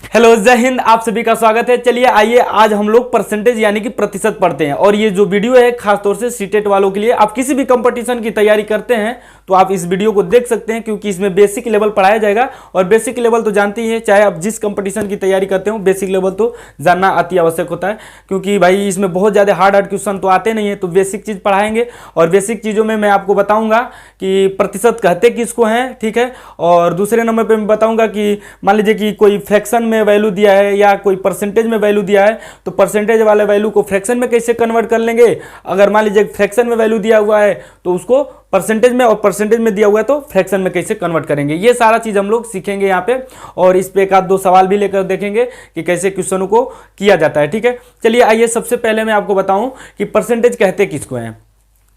Hello, जय हिंद। आप सभी का स्वागत है। चलिए आइए आज हम लोग परसेंटेज यानी कि प्रतिशत पढ़ते हैं। और ये जो वीडियो है खासतौर से सीटेट वालों के लिए, आप किसी भी कंपटीशन की तैयारी करते हैं तो आप इस वीडियो को देख सकते हैं, क्योंकि इसमें बेसिक लेवल पढ़ाया जाएगा। और बेसिक लेवल तो जानते ही हैं, चाहे आप जिस कंपटीशन की तैयारी करते हो, बेसिक लेवल तो जानना अति आवश्यक होता है, क्योंकि भाई इसमें बहुत ज़्यादा हार्ड क्वेश्चन तो आते नहीं है। तो बेसिक चीज़ पढ़ाएंगे और बेसिक चीज़ों में मैं आपको बताऊंगा कि प्रतिशत कहते किसको हैं, ठीक है। और दूसरे नंबर पर मैं बताऊंगा कि मान लीजिए कि कोई फ्रैक्शन में वैल्यू दिया है या कोई परसेंटेज में वैल्यू दिया है, तो परसेंटेज वाले वैल्यू को फ्रैक्शन में कैसे कन्वर्ट कर लेंगे। अगर मान लीजिए फ्रैक्शन में वैल्यू दिया हुआ है तो उसको परसेंटेज में, और परसेंटेज में दिया हुआ है तो फ्रैक्शन में कैसे कन्वर्ट करेंगे। ये सारा चीज हम लोग सीखेंगे यहाँ पे। और इस पे एक आध दो सवाल भी लेकर देखेंगे कि कैसे क्वेश्चनों को किया जाता है, ठीक है। चलिए आइए, सबसे पहले मैं आपको बताऊं कि परसेंटेज कहते किसको हैं।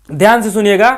ध्यान से सुनिएगा।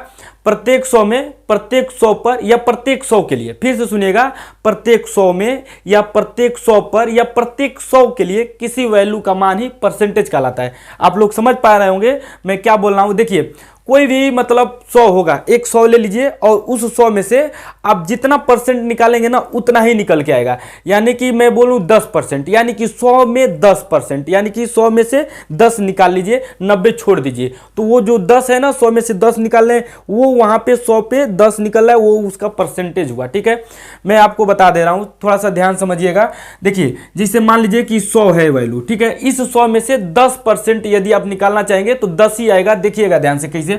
प्रत्येक 100 में, प्रत्येक 100 पर या प्रत्येक 100 के लिए, फिर से सुनिएगा, प्रत्येक 100 में या प्रत्येक 100 पर या प्रत्येक 100 के लिए किसी वैल्यू का मान ही परसेंटेज कहलाता है। आप लोग समझ पा रहे होंगे मैं क्या बोल रहा हूं। देखिए, कोई भी मतलब 100 होगा, एक 100 ले लीजिए और उस 100 में से आप जितना परसेंट निकालेंगे ना उतना ही निकल के आएगा। यानी कि मैं बोलूं 10%, यानी कि 100 में 10%, यानी कि 100 में से 10 निकाल लीजिए, 90 छोड़ दीजिए। तो वो जो 10 है ना, 100 में से 10 निकाल रहे हैं, वो वहां पे 100 पे 10 निकल रहा है, वो उसका परसेंटेज हुआ, ठीक है। मैं आपको बता दे रहा हूं, थोड़ा सा ध्यान समझिएगा। देखिए, जिसे मान लीजिए कि 100 है वैल्यू, ठीक है। इस 100 में से 10% यदि आप निकालना चाहेंगे तो 10 ही आएगा। देखिएगा ध्यान से कैसे।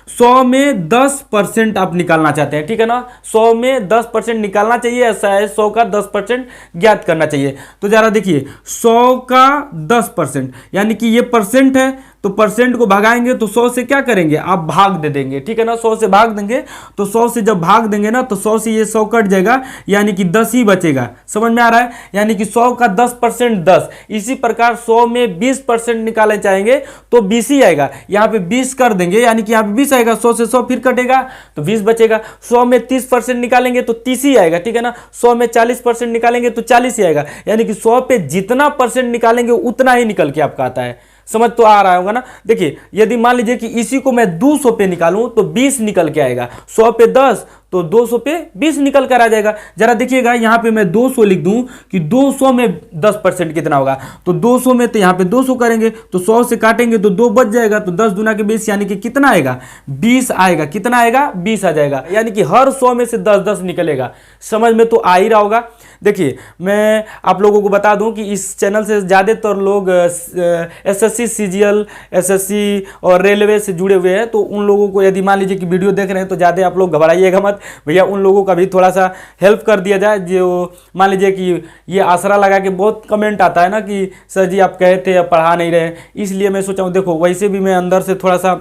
100 में 10% आप निकालना चाहते हैं, ठीक है ना। 100 में 10% निकालना चाहिए, ऐसा है। 100 का 10% ज्ञात करना चाहिए। तो जरा देखिए, 100 का 10%, यानी कि ये परसेंट है, तो परसेंट को भगाएंगे तो 100 से क्या करेंगे, आप भाग दे देंगे, ठीक है ना। 100 से भाग देंगे तो 100 से जब भाग देंगे ना तो 100 से ये 100 कट जाएगा, यानी कि 10 ही बचेगा। समझ में आ रहा है। यानी कि 100 का 10% 10। इसी प्रकार 100 में 20% निकालना चाहेंगे तो 20 ही आएगा। यहाँ पे 20 कर देंगे, यानी कि यहाँ पे 20 आएगा। 100 से 100 फिर कटेगा तो 20 बचेगा। 100 में 30% निकालेंगे तो 30 ही आएगा, ठीक है ना। 100 में 40% निकालेंगे तो 40 ही आएगा। यानी कि 100 पे जितना परसेंट निकालेंगे उतना ही निकल के आपका आता है। समझ तो आ रहा होगा ना। देखिए, यदि मान लीजिए कि इसी को मैं 200 पे निकालूं तो 20 निकल के आएगा। 100 पे 10 तो 200 पे 20 निकल कर आ जाएगा। जरा देखिएगा, यहां पे मैं 200 लिख दूं कि 200 में 10% कितना होगा। तो 200 में तो यहां पे 200 करेंगे तो 100 से काटेंगे तो 2 बच जाएगा। तो 10 दूना के 20, यानी कि कितना आएगा, 20 आएगा। कितना आएगा, 20 आ जाएगा। यानी कि हर 100 में से 10-10 निकलेगा। समझ में तो आ ही रहा होगा। देखिए, मैं आप लोगों को बता दूं कि इस चैनल से ज़्यादातर लोग एसएससी, सीजीएल, एसएससी और रेलवे से जुड़े हुए हैं। तो उन लोगों को यदि मान लीजिए कि वीडियो देख रहे हैं तो ज़्यादा आप लोग घबराइएगा मत भैया। उन लोगों का भी थोड़ा सा हेल्प कर दिया जाए। जो मान लीजिए कि ये आसरा लगा के बहुत कमेंट आता है ना कि सर जी आप कहे थे अब पढ़ा नहीं रहे, इसलिए मैं सोचा हूँ। देखो, वैसे भी मैं अंदर से थोड़ा सा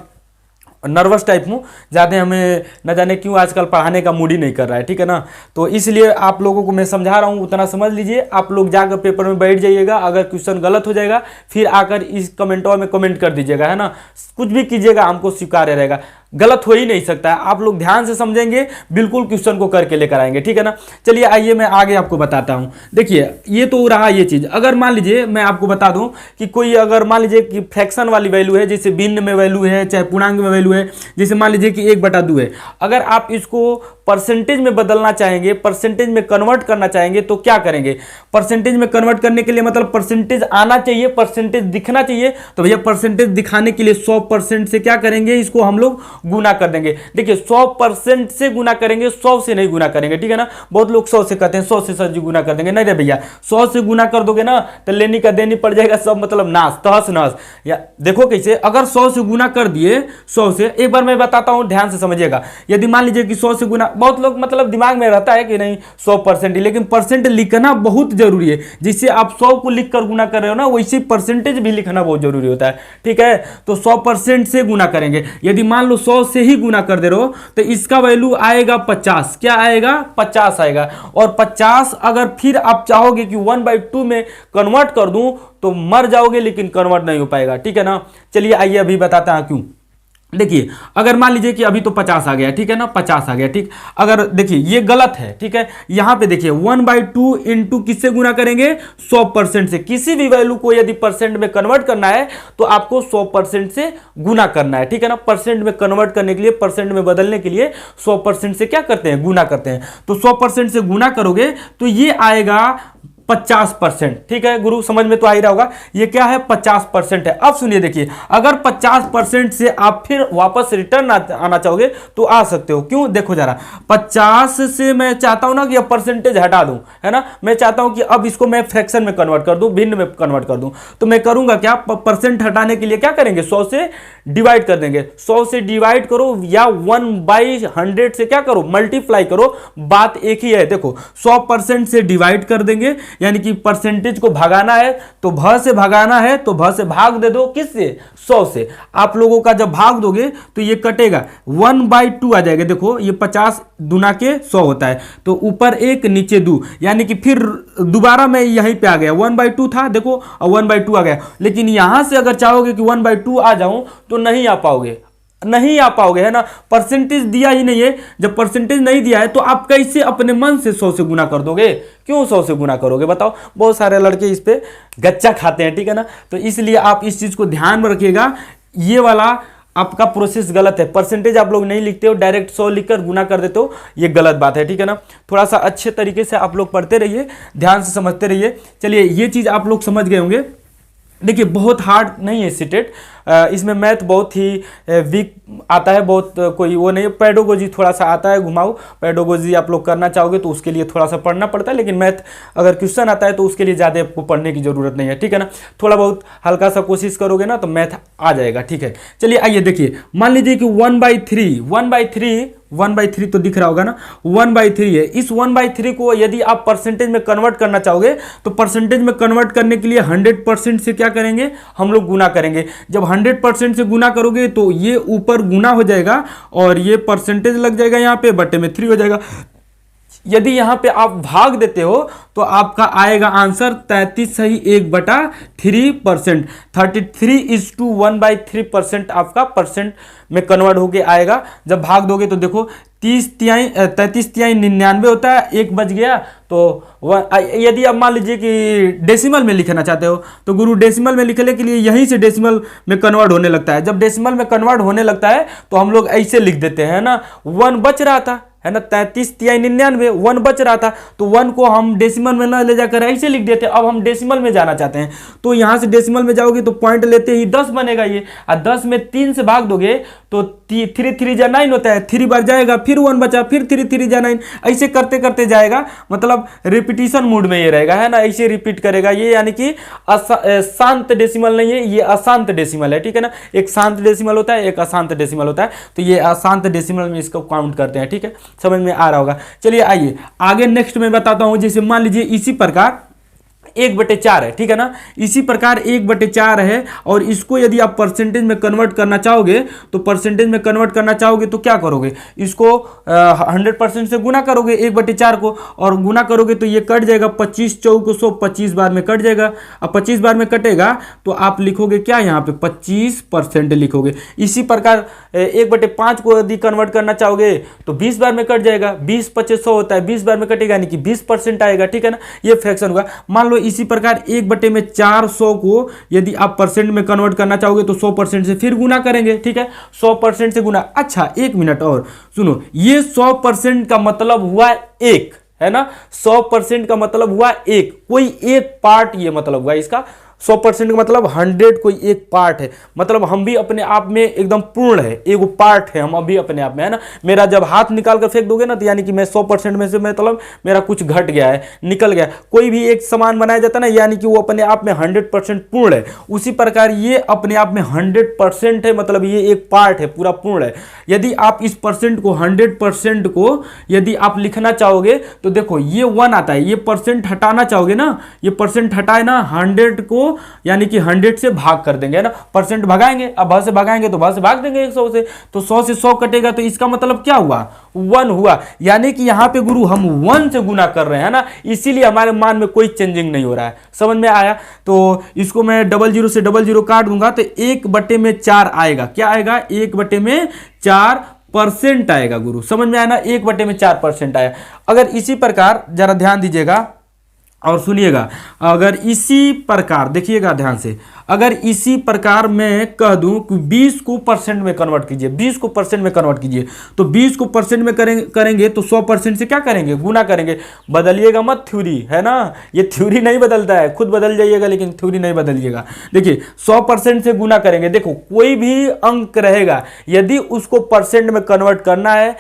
नर्वस टाइप हूँ, ज़्यादा हमें न जाने क्यों आजकल पढ़ाने का मूड ही नहीं कर रहा है, ठीक है ना। तो इसलिए आप लोगों को मैं समझा रहा हूँ, उतना समझ लीजिए। आप लोग जाकर पेपर में बैठ जाइएगा। अगर क्वेश्चन गलत हो जाएगा फिर आकर इस कमेंटों में कमेंट कर दीजिएगा, है ना। कुछ भी कीजिएगा, हमको स्वीकार्य रहेगा। गलत हो ही नहीं सकता है। आप लोग ध्यान से समझेंगे, बिल्कुल क्वेश्चन को करके लेकर आएंगे, ठीक है ना। चलिए आइए, मैं आगे आपको बताता हूं। देखिए, ये तो रहा ये चीज। अगर मान लीजिए मैं आपको बता दूं कि कोई, अगर मान लीजिए कि फ्रैक्शन वाली वैल्यू है, जैसे भिन्न में वैल्यू है, चाहे पूर्णांक में वैल्यू है, जैसे मान लीजिए कि 1/2 है। अगर आप इसको परसेंटेज में बदलना चाहेंगे, परसेंटेज में कन्वर्ट करना चाहेंगे तो क्या करेंगे। परसेंटेज में कन्वर्ट करने के लिए मतलब परसेंटेज आना चाहिए, परसेंटेज दिखना चाहिए। तो भैया परसेंटेज दिखाने के लिए 100% से क्या करेंगे, इसको हम लोग गुना कर देंगे। देखिए, 100% से गुना करेंगे, 100 से नहीं गुना करेंगे, ठीक है ना। बहुत लोग 100 से कहते हैं, 100 से सर जी गुना कर देंगे। नहीं रे भैया, 100 से गुना कर दोगे ना तो लेनी का देनी पड़ जाएगा, सब मतलब नाश तहस नहस। या देखो कैसे, अगर 100 से गुना कर दिए, 100 से, एक बार मैं बताता हूं, ध्यान से समझिएगा। यदि मान लीजिए कि 100 से गुना, बहुत लोग मतलब दिमाग में रहता है कि नहीं 100% ही, लेकिन परसेंट लिखना बहुत जरूरी है। जिससे आप 100 को लिखकर गुना कर रहे हो ना, वैसे परसेंटेज भी लिखना बहुत जरूरी होता है, ठीक है। तो 100% से गुना करेंगे। यदि मान लो 100 से ही गुना कर दे रहे हो तो इसका वैल्यू आएगा 50। क्या आएगा, 50 आएगा। और 50 अगर फिर आप चाहोगे कि 1/2 में कन्वर्ट कर दूं तो मर जाओगे, लेकिन कन्वर्ट नहीं हो पाएगा, ठीक है ना। चलिए आइए अभी बताता हूं क्यों। देखिए, अगर मान लीजिए कि अभी तो 50 आ गया, ठीक है ना, 50 आ गया, ठीक। अगर देखिए ये गलत है, ठीक है। यहां पे देखिए 1/2 इंटू किससे गुना करेंगे, 100% से। किसी भी वैल्यू को यदि परसेंट में कन्वर्ट करना है तो आपको 100% से गुना करना है, ठीक है ना। परसेंट में कन्वर्ट करने के लिए, परसेंट में बदलने के लिए 100% से क्या करते हैं, गुना करते हैं। तो 100% से गुना करोगे तो ये आएगा 50%। ठीक है गुरु, समझ में तो आ ही रहा होगा, ये क्या है 50% है। अब सुनिए देखिए, अगर 50% से आप फिर वापस रिटर्न आना चाहोगे तो आ सकते हो। क्यों, देखो जरा, 50 से मैं चाहता हूं ना कि अब परसेंटेज हटा दूं, है ना, मैं चाहता हूं कि अब इसको मैं फ्रैक्शन में कन्वर्ट कर दूं, भिन्न में कन्वर्ट कर दूं, तो मैं करूंगा क्या, परसेंट हटाने के लिए क्या करेंगे, 100 से डिवाइड कर देंगे। 100 से डिवाइड करो या 1/100 से क्या करो, मल्टीप्लाई करो, बात एक ही है। देखो 100% से डिवाइड कर देंगे, यानी कि परसेंटेज को भगाना है तो भ से भगाना है, तो भ से भाग दे दो, किससे, 100 से। आप लोगों का जब भाग दोगे तो ये कटेगा, 1/2 आ जाएगा। देखो ये 50 दुना के 100 होता है, तो ऊपर 1 नीचे 2, यानी कि फिर दोबारा मैं यहीं पे आ गया, 1/2 था देखो, और 1/2 आ गया। लेकिन यहां से अगर चाहोगे कि 1/2 आ जाऊं तो नहीं आ पाओगे, नहीं आ पाओगे, है ना, परसेंटेज दिया ही नहीं है। जब परसेंटेज नहीं दिया है तो आप कैसे अपने मन से 100 से गुना कर दोगे, क्यों 100 से गुना करोगे बताओ। बहुत सारे लड़के इस पे गच्चा खाते हैं, ठीक है ना, तो इसलिए आप इस चीज को ध्यान में रखिएगा, ये वाला आपका प्रोसेस गलत है। परसेंटेज आप लोग नहीं लिखते हो, डायरेक्ट 100 लिखकर गुना कर देते हो, ये गलत बात है, ठीक है ना। थोड़ा सा अच्छे तरीके से आप लोग पढ़ते रहिए, ध्यान से समझते रहिए। चलिए ये चीज आप लोग समझ गए होंगे। देखिए बहुत हार्ड नहीं है सीटेट, इसमें मैथ बहुत ही वीक आता है, बहुत कोई वो नहीं है। पेडोगोजी थोड़ा सा आता है घुमाऊ, पेडोगोजी आप लोग करना चाहोगे तो उसके लिए थोड़ा सा पढ़ना पड़ता है, लेकिन मैथ अगर क्वेश्चन आता है तो उसके लिए ज़्यादा आपको पढ़ने की जरूरत नहीं है, ठीक है ना। थोड़ा बहुत हल्का सा कोशिश करोगे ना तो मैथ आ जाएगा, ठीक है। चलिए आइए देखिए, मान लीजिए कि 1/3 तो दिख रहा होगा ना, 1/3 है। इस 1/3 को यदि आप परसेंटेज में कन्वर्ट करना चाहोगे तो परसेंटेज में कन्वर्ट करने के लिए 100% से क्या करेंगे, हम लोग गुना करेंगे। जब 100% से गुना करोगे तो ये ऊपर गुना हो जाएगा और ये परसेंटेज लग जाएगा यहाँ पे, बटे में 3 हो जाएगा। यदि यहां पे आप भाग देते हो तो आपका आएगा आंसर 33 सही 1/3%। 33:1/3% आपका परसेंट में कन्वर्ट होके आएगा। जब भाग दोगे तो देखो 33 होता है, 1 बच गया तो यदि आप मान लीजिए कि डेसिमल में लिखना चाहते हो तो गुरु डेसिमल में लिखने के लिए यहीं से डेसिमल में कन्वर्ट होने लगता है। जब डेसिमल में कन्वर्ट होने लगता है तो हम लोग ऐसे लिख देते हैं ना, 1 बच रहा था, है ना, 33×99 1 बच रहा था, तो 1 को हम डेसिमल में ना ले जाकर ऐसे लिख देते। अब हम डेसिमल में जाना चाहते हैं तो यहां से डेसिमल में जाओगे तो पॉइंट लेते ही 10 बनेगा ये, और 10 में 3 से भाग दोगे तो 3×3=9 होता है, 3 बार जाएगा, फिर 1 बचा, फिर 3×3=9, ऐसे करते करते जाएगा। मतलब रिपीटिशन मूड में ये रहेगा, है ना, ऐसे रिपीट करेगा ये, यानी कि शांत डेसिमल नहीं है, ये अशांत डेसिमल है, ठीक है ना। एक शांत डेसिमल होता है, एक अशांत डेसिमल होता है, तो ये अशांत डेसिमल में इसको काउंट करते हैं, ठीक है, समझ में आ रहा होगा। चलिए आइए आगे नेक्स्ट में बताता हूं। जैसे मान लीजिए इसी प्रकार 1/4 है, ठीक है ना, इसी प्रकार 1/4 है, और इसको यदि आप परसेंटेज में कन्वर्ट करना चाहोगे तो परसेंटेज में कन्वर्ट करना चाहोगे तो क्या करोगे, इसको 100% से गुना करोगे 1/4 को, और गुना करोगे तो ये कट जाएगा, 25 चौक 100, 25 बार में कट जाएगा। अब 25 बार में कटेगा तो आप लिखोगे क्या, यहाँ पे 25% लिखोगे। इसी प्रकार 1/5 को यदि कन्वर्ट करना चाहोगे तो 20 बार में कट जाएगा, 20×5=100 होता है, 20 बार में कटेगा यानी कि 20% आएगा, ठीक है ना, ये फ्रैक्शन होगा। मान लो इसी प्रकार 1/400 को यदि आप परसेंट में कन्वर्ट करना चाहोगे तो 100% से फिर गुना करेंगे, ठीक है, 100% से गुना। अच्छा 1 मिनट और सुनो, ये 100% का मतलब हुआ 1, है ना, 100% का मतलब हुआ 1, कोई एक पार्ट, ये मतलब हुआ इसका। 100% का मतलब 100 कोई एक पार्ट है, मतलब हम भी अपने आप में एकदम पूर्ण है, एक पार्ट है हम अभी अपने आप में, है ना। मेरा जब हाथ निकाल कर फेंक दोगे ना तो यानी कि मैं 100% में से मतलब मेरा कुछ घट गया है, निकल गया। कोई भी एक सामान बनाया जाता है ना, यानी कि वो अपने आप में 100% पूर्ण है। उसी प्रकार ये अपने आप में 100% है, मतलब ये एक पार्ट है, पूरा पूर्ण है। यदि आप इस परसेंट को 100% को यदि आप लिखना चाहोगे तो देखो ये 1 आता है, ये परसेंट हटाना चाहोगे ना, ये परसेंट हटाए ना, 100 को यानी कि 100 से भाग कर देंगे, है ना, परसेंट भगाएंगे, अब भ से भगाएंगे तो भ से भाग देंगे 100 से, तो 100 से 100 कटेगा तो इसका मतलब क्या हुआ, 1 हुआ। यानी कि यहां पे गुरु हम 1 से गुना कर रहे हैं ना, इसीलिए हमारे मान में कोई चेंजिंग नहीं हो रहा है। समझ में आया? तो इसको मैं 00 से 00 काट दूंगा तो 1/4 आएगा। क्या आएगा? 1/4% आएगा गुरु। समझ में आया ना, 1/4% आया। अगर इसी प्रकार जरा ध्यान दीजिएगा, और सुनिएगा, अगर इसी प्रकार देखिएगा ध्यान से, अगर इसी प्रकार मैं कह दूं कि 20 को परसेंट में कन्वर्ट कीजिए, 20 को परसेंट में कन्वर्ट कीजिए, तो 20 को परसेंट में करेंगे तो 100% से क्या करेंगे, गुना करेंगे। बदलिएगा मत थ्योरी, है ना, ये थ्योरी नहीं बदलता है, खुद बदल जाइएगा लेकिन थ्योरी नहीं बदलिएगा। देखिए 100% से गुना करेंगे, देखो कोई भी अंक रहेगा यदि उसको परसेंट में कन्वर्ट करना है,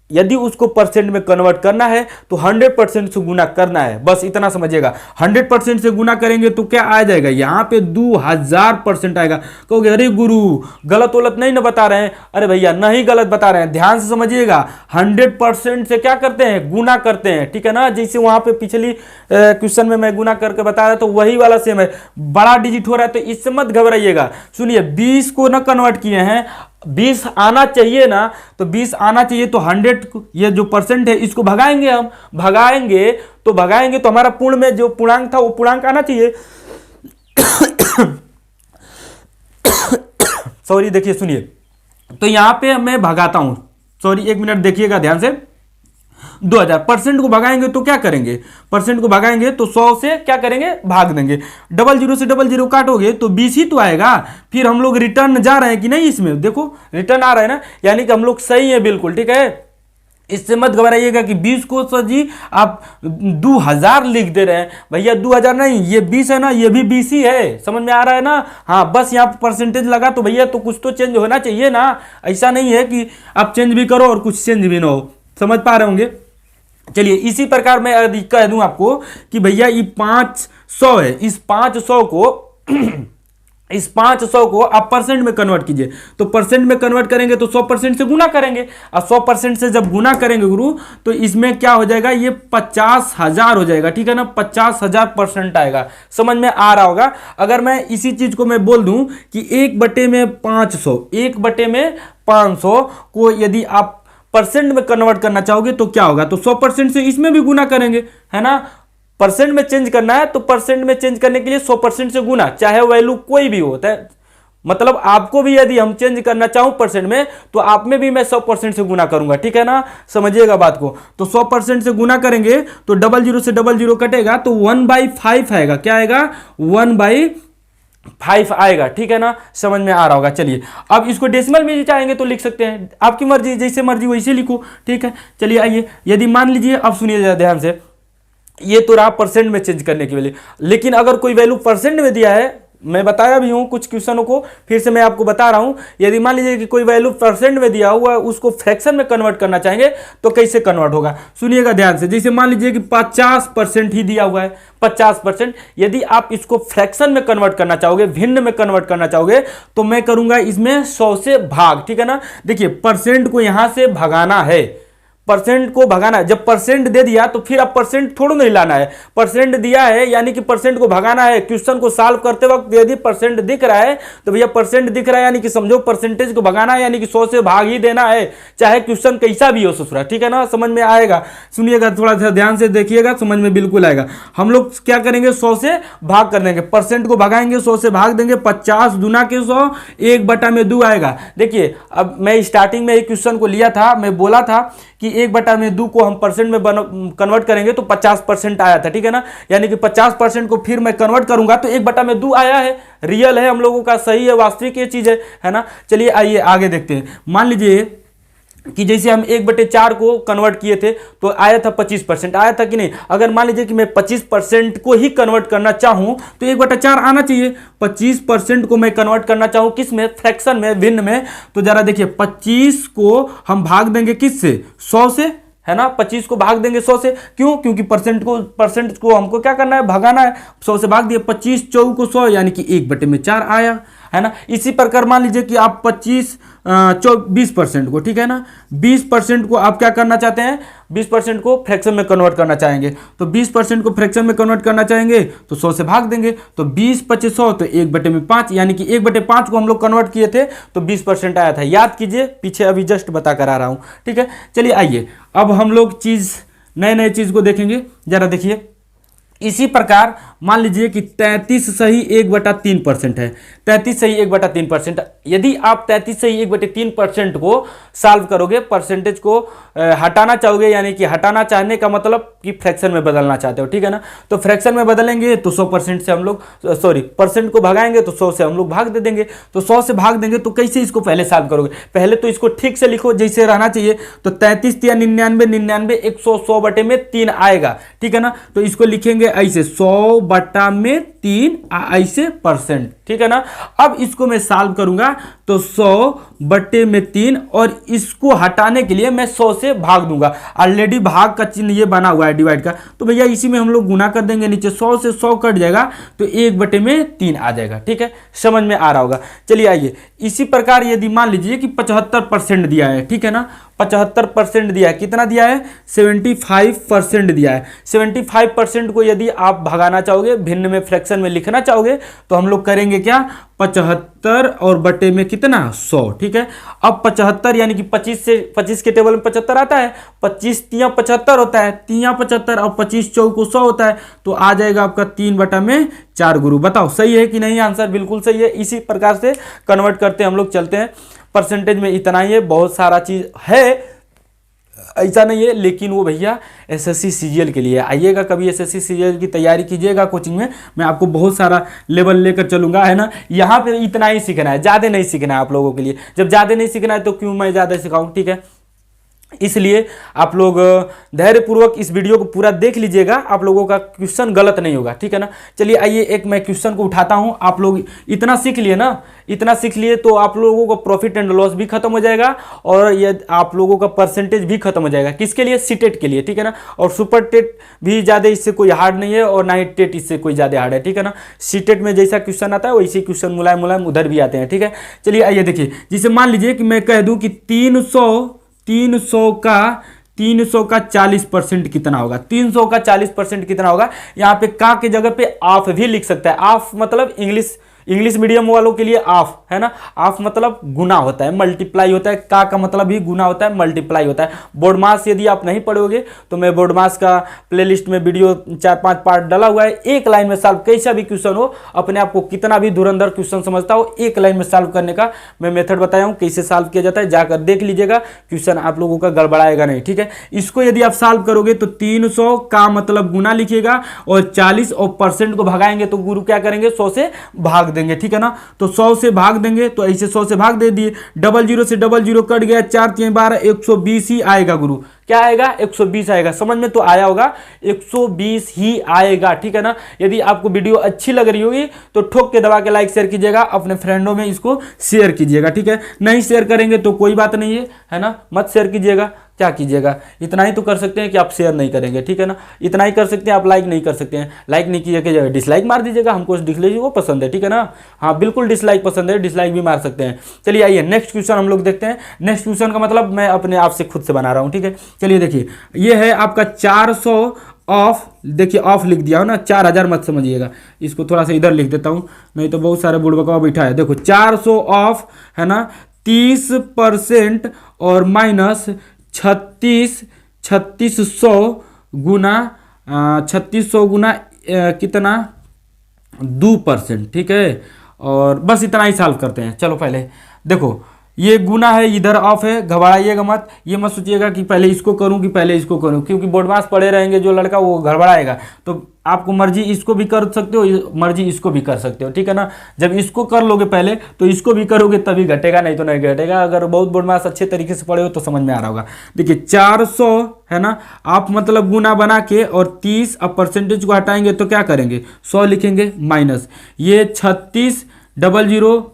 यदि उसको परसेंट में कन्वर्ट करना है तो 100% से गुना करना है, बस इतना समझिएगा। 100% से गुना करेंगे तो क्या आ जाएगा, यहां पे 2000% आएगा। कहोगे अरे गुरु गलत वलत नहीं ना बता रहे हैं, अरे भैया नहीं गलत बता रहे हैं, ध्यान से समझिएगा। 100% से क्या करते हैं, गुना करते हैं, ठीक है ना। जैसे वहां पे पिछली क्वेश्चन में मैं गुना करके बता रहा तो वही वाला सेम है, बड़ा डिजिट हो रहा है तो इससे मत घबराइएगा। सुनिए 20 को ना कन्वर्ट किए हैं, 20 आना चाहिए ना, तो 20 आना चाहिए तो 100 ये जो परसेंट है इसको भगाएंगे, हम भगाएंगे तो हमारा पूर्ण में जो पूर्णांक था वो पूर्णांक आना चाहिए। सॉरी देखिए सुनिए, तो यहां पे मैं भगाता हूं, सॉरी एक मिनट देखिएगा ध्यान से। 2000 परसेंट को भगाएंगे तो क्या करेंगे, परसेंट को भगाएंगे तो 100 से क्या करेंगे, भाग देंगे। 00 से 00 काटोगे तो 20 ही तो आएगा। फिर हम लोग रिटर्न जा रहे हैं कि नहीं, इसमें देखो रिटर्न आ रहा है ना, यानी कि हम लोग सही है बिल्कुल, ठीक है। इससे मत घबराइएगा कि 20 को सर जी आप 2000 लिख दे रहे हैं, भैया 2000 नहीं, ये 20 है ना, ये भी 20 ही है, समझ में आ रहा है ना। हाँ बस यहाँ परसेंटेज लगा तो भैया तो कुछ तो चेंज होना चाहिए ना, ऐसा नहीं है कि आप चेंज भी करो और कुछ चेंज भी ना हो, समझ पा रहे होंगे। चलिए इसी प्रकार मैं यदि कह दूं आपको कि भैया ये 500 है, इस 500 को आप परसेंट में कन्वर्ट कीजिए, तो परसेंट में कन्वर्ट करेंगे तो 100% से गुना करेंगे, और 100% से जब गुना करेंगे गुरु तो इसमें क्या हो जाएगा, ये 50,000 हो जाएगा, ठीक है ना, 50,000% आएगा। समझ में आ रहा होगा। अगर मैं इसी चीज को मैं बोल दूं कि 1/500 को यदि आप परसेंट में कन्वर्ट करना चाहोगे तो क्या होगा, तो 100% से इसमें भी गुना करेंगे, है ना। परसेंट में चेंज करना है तो परसेंट में चेंज करने के लिए 100% से गुना, चाहे वैल्यू कोई भी होता है, मतलब आपको भी यदि हम चेंज करना चाहूं परसेंट में तो आप में भी मैं 100% से गुना करूंगा, ठीक है ना, समझिएगा बात को। तो 100% से गुना करेंगे तो 00 से 00 कटेगा तो 1/5 आएगा, क्या आएगा, 1/5 आएगा, ठीक है ना, समझ में आ रहा होगा। चलिए अब इसको डेसिमल में चाहेंगे तो लिख सकते हैं, आपकी मर्जी, जैसे मर्जी वैसे लिखो, ठीक है। चलिए आइए, यदि मान लीजिए, अब सुनिए ध्यान से, ये तो रहा परसेंट में चेंज करने के लिए, लेकिन अगर कोई वैल्यू परसेंट में दिया है, मैं बताया भी हूं कुछ क्वेश्चनों को, फिर से मैं आपको बता रहा हूं, यदि मान लीजिए कि कोई वैल्यू परसेंट में दिया हुआ है, उसको फ्रैक्शन में कन्वर्ट करना चाहेंगे तो कैसे कन्वर्ट होगा, सुनिएगा ध्यान से। जैसे मान लीजिए कि 50% ही दिया हुआ है, 50%, यदि आप इसको फ्रैक्शन में कन्वर्ट करना चाहोगे, भिन्न में कन्वर्ट करना चाहोगे, तो मैं करूंगा इसमें 100 से भाग, ठीक है ना। देखिए परसेंट को यहां से भगाना है, परसेंट को भगाना है, जब परसेंट दे दिया तो फिर अब परसेंट थोड़ा नहीं लाना है, परसेंट दिया है यानी कि परसेंट को भगाना है। क्वेश्चन को सॉल्व करते वक्त यदि परसेंट दिख रहा है तो भैया परसेंट दिख रहा है यानी कि समझो परसेंटेज को भगाना है, यानी कि 100 से भाग ही देना है, चाहे क्वेश्चन कैसा भी हो ससुरा, ठीक है ना, समझ में आएगा। सुनिएगा थोड़ा सा ध्यान से देखिएगा, समझ में बिल्कुल आएगा। हम लोग क्या करेंगे, 100 से भाग कर देंगे, परसेंट को भगाएंगे, 100 से भाग देंगे, 50 दूना के 100, 1/2 आएगा। देखिए अब मैं स्टार्टिंग में एक क्वेश्चन को लिया था, मैं बोला था कि 1/2 को हम परसेंट में कन्वर्ट करेंगे तो 50% आया था, ठीक है ना, यानी कि 50% को फिर मैं कन्वर्ट करूंगा तो 1/2 आया है, रियल है, हम लोगों का सही है, वास्तविक ये चीज है ना। चलिए आइए आगे देखते हैं। मान लीजिए कि जैसे हम 1/4 को कन्वर्ट किए थे तो आया था 25%, आया था कि नहीं। अगर मान लीजिए कि मैं 25% को ही कन्वर्ट करना चाहूं तो 1/4 आना चाहिए। 25% को मैं कन्वर्ट करना चाहूं किस में, फ्रैक्शन में, भिन्न में, तो जरा देखिए 25 को हम भाग देंगे किससे, 100 से, है ना। 25 को भाग देंगे 100 से, क्यों, क्योंकि परसेंट को हमको क्या करना है, भगाना है। 100 से भाग दिए, 25 चौक को 100 यानी कि 1/4 आया, है ना। इसी प्रकार मान लीजिए कि आप 20% को, ठीक है ना, 20% को आप क्या करना चाहते हैं, 20% को फ्रैक्शन में कन्वर्ट करना चाहेंगे, तो 20% को फ्रैक्शन में कन्वर्ट करना चाहेंगे तो 100 से भाग देंगे, तो 20/100 तो 1/5, यानी कि 1/5 को हम लोग कन्वर्ट किए थे तो 20% आया था। याद कीजिए, पीछे अभी जस्ट बता कर आ रहा हूं, ठीक है। चलिए आइए अब हम लोग नए चीज को देखेंगे, जरा देखिए। इसी प्रकार मान लीजिए कि 33 सही 1/3% है। 33 सही 1/3%। यदि आप 33 सही 1/3% को सॉल्व करोगे, परसेंटेज को हटाना चाहोगे, यानी कि हटाना चाहने का मतलब कि फ्रैक्शन में बदलना चाहते हो, ठीक है ना। तो फ्रैक्शन में बदलेंगे तो 100% से हम लोग परसेंट को भगाएंगे तो 100 से हम लोग भाग दे देंगे। तो 100 से भाग देंगे तो कैसे इसको पहले सॉल्व करोगे? पहले तो इसको ठीक से लिखो जैसे रहना चाहिए। तो 33 या 99, 99 100, 100 बटे में 3 आएगा, ठीक है ना। तो इसको लिखेंगे ऐसे 100 बटा में 3 ऐसे परसेंट, ठीक है ना। अब इसको मैं सॉल्व करूंगा तो 100 बटे में 3 और इसको हटाने के लिए मैं 100 से भाग दूंगा। ऑलरेडी भाग का चिन्ह ये बना हुआ है डिवाइड का, तो भैया इसी में हम लोग गुना कर देंगे। नीचे 100 से 100 कट जाएगा तो 1/3 आ जाएगा, ठीक है। समझ में आ रहा होगा। चलिए आइए, इसी प्रकार यदि मान लीजिए कि 75% दिया है, ठीक है ना। 75% दिया है, कितना दिया है? 75% दिया है। 75% को यदि आप भगाना चाहोगे, भिन्न में फ्रैक्शन में लिखना चाहोगे, तो हम लोग करेंगे क्या? 75 और बटे में कितना? 100, ठीक है। अब 75 यानी कि 25 के टेबल में 75 आता है, 25 तिया 75 होता है, तिया 75 और 25 चौको 100 होता है, तो आ जाएगा आपका 3/4 गुरु। बताओ सही है कि नहीं? आंसर बिल्कुल सही है। इसी प्रकार से कन्वर्ट करते हम लोग चलते हैं। परसेंटेज में इतना ही है, बहुत सारा चीज है, ऐसा नहीं है, लेकिन वो भैया एसएससी सीजीएल के लिए आइएगा, कभी एसएससी सीजीएल की तैयारी कीजिएगा कोचिंग में, मैं आपको बहुत सारा लेवल लेकर चलूंगा, है ना। यहाँ पे इतना ही सीखना है, ज़्यादा नहीं सीखना है आप लोगों के लिए। जब ज़्यादा नहीं सीखना है तो क्यों मैं ज़्यादा सिखाऊं, ठीक है। इसलिए आप लोग धैर्यपूर्वक इस वीडियो को पूरा देख लीजिएगा, आप लोगों का क्वेश्चन गलत नहीं होगा, ठीक है ना। चलिए आइए, एक मैं क्वेश्चन को उठाता हूं। आप लोग इतना सीख लिए ना, इतना सीख लिए तो आप लोगों को प्रॉफिट एंड लॉस भी खत्म हो जाएगा और ये आप लोगों का परसेंटेज भी खत्म हो जाएगा। किसके लिए? सीटेट के लिए, ठीक है ना। और सुपर टेट भी ज़्यादा इससे कोई हार्ड नहीं है और ना ही टेट इससे कोई ज़्यादा हार्ड है, ठीक है ना। सीटेट में जैसा क्वेश्चन आता है वैसे क्वेश्चन मुलायम मुलायम उधर भी आते हैं, ठीक है। चलिए आइए देखिए, जिसे मान लीजिए कि मैं कह दूं कि 300 का 40% कितना होगा? 300 का 40% कितना होगा? यहाँ पे का के जगह पे ऑफ भी लिख सकता है। ऑफ मतलब इंग्लिश मीडियम वालों के लिए ऑफ, है ना। ऑफ मतलब गुना होता है, मल्टीप्लाई होता है। का मतलब भी गुना होता है, मल्टीप्लाई होता है। बोर्ड मास यदि आप नहीं पढ़ोगे तो मैं बोर्ड मास का प्लेलिस्ट में वीडियो 4-5 पार्ट डाला हुआ है। एक लाइन में सॉल्व, कैसा भी क्वेश्चन हो, अपने आप को कितना भी धुरंधर क्वेश्चन समझता हो, एक लाइन में सॉल्व करने का मैं मेथड बताया हूँ, कैसे सॉल्व किया जाता है। जाकर देख लीजिएगा, क्वेश्चन आप लोगों का गड़बड़ाएगा नहीं, ठीक है। इसको यदि आप सॉल्व करोगे तो 300 का मतलब गुना लिखिएगा और 40 और परसेंट को भगाएंगे तो गुरु क्या करेंगे? 100 से भाग देंगे, ठीक है ना। तो 100 से भाग देंगे तो ऐसे 100 से भाग दे दिए, 00 से 00 कट गया, 4 3 12 120 ही आएगा गुरु। क्या आएगा? 120 आएगा। समझ में तो आया होगा, 120 ही आएगा, ठीक है ना। यदि आपको वीडियो अच्छी लग रही होगी तो ठोक के दबा के लाइक शेयर कीजिएगा, अपने फ्रेंडों में इसको शेयर कीजिएगा, ठीक है। नहीं शेयर करेंगे तो कोई बात नहीं है ना, मत शेयर कीजिएगा। क्या कीजिएगा? इतना ही तो कर सकते हैं कि आप शेयर नहीं करेंगे, ठीक है ना। इतना ही कर सकते हैं, आप लाइक नहीं कर सकते हैं। लाइक नहीं कीजिएगा, डिसलाइक मार दीजिएगा, हमको डिसलाइक वो पसंद है, ठीक है ना। हाँ बिल्कुल डिसलाइक पसंद है, डिसलाइक भी मार सकते हैं। चलिए आइए नेक्स्ट क्वेश्चन हम लोग देखते हैं। नेक्स्ट क्वेश्चन का मतलब मैं अपने आप से खुद से बना रहा हूँ, ठीक है। चलिए देखिए, ये है आपका 400 ऑफ, देखिए ऑफ लिख दिया हो ना, 4000 मत समझिएगा, इसको थोड़ा सा इधर लिख देता हूँ, नहीं तो बहुत सारे बुड़बका बैठा है। देखो 400 ऑफ, है ना, 30% और माइनस 3600 गुना 3600 गुना कितना? 2%, ठीक है। और बस इतना ही सॉल्व करते हैं। चलो पहले देखो, ये गुना है, इधर ऑफ है, घबराइएगा मत। ये मत सोचिएगा कि पहले इसको करूं कि पहले इसको करूं, क्योंकि बोर्ड मास पढ़े रहेंगे जो लड़का वो घबराएगा। तो आपको मर्जी इसको भी कर सकते हो, मर्जी इसको भी कर सकते हो, ठीक है ना। जब इसको कर लोगे पहले तो इसको भी करोगे तभी घटेगा, नहीं तो नहीं घटेगा। अगर बहुत बोर्ड मास अच्छे तरीके से पढ़े हो तो समझ में आ रहा होगा। देखिए 400 है ना, आप मतलब गुना बना के और 30 अब परसेंटेज को हटाएंगे तो क्या करेंगे? 100 लिखेंगे माइनस ये 3600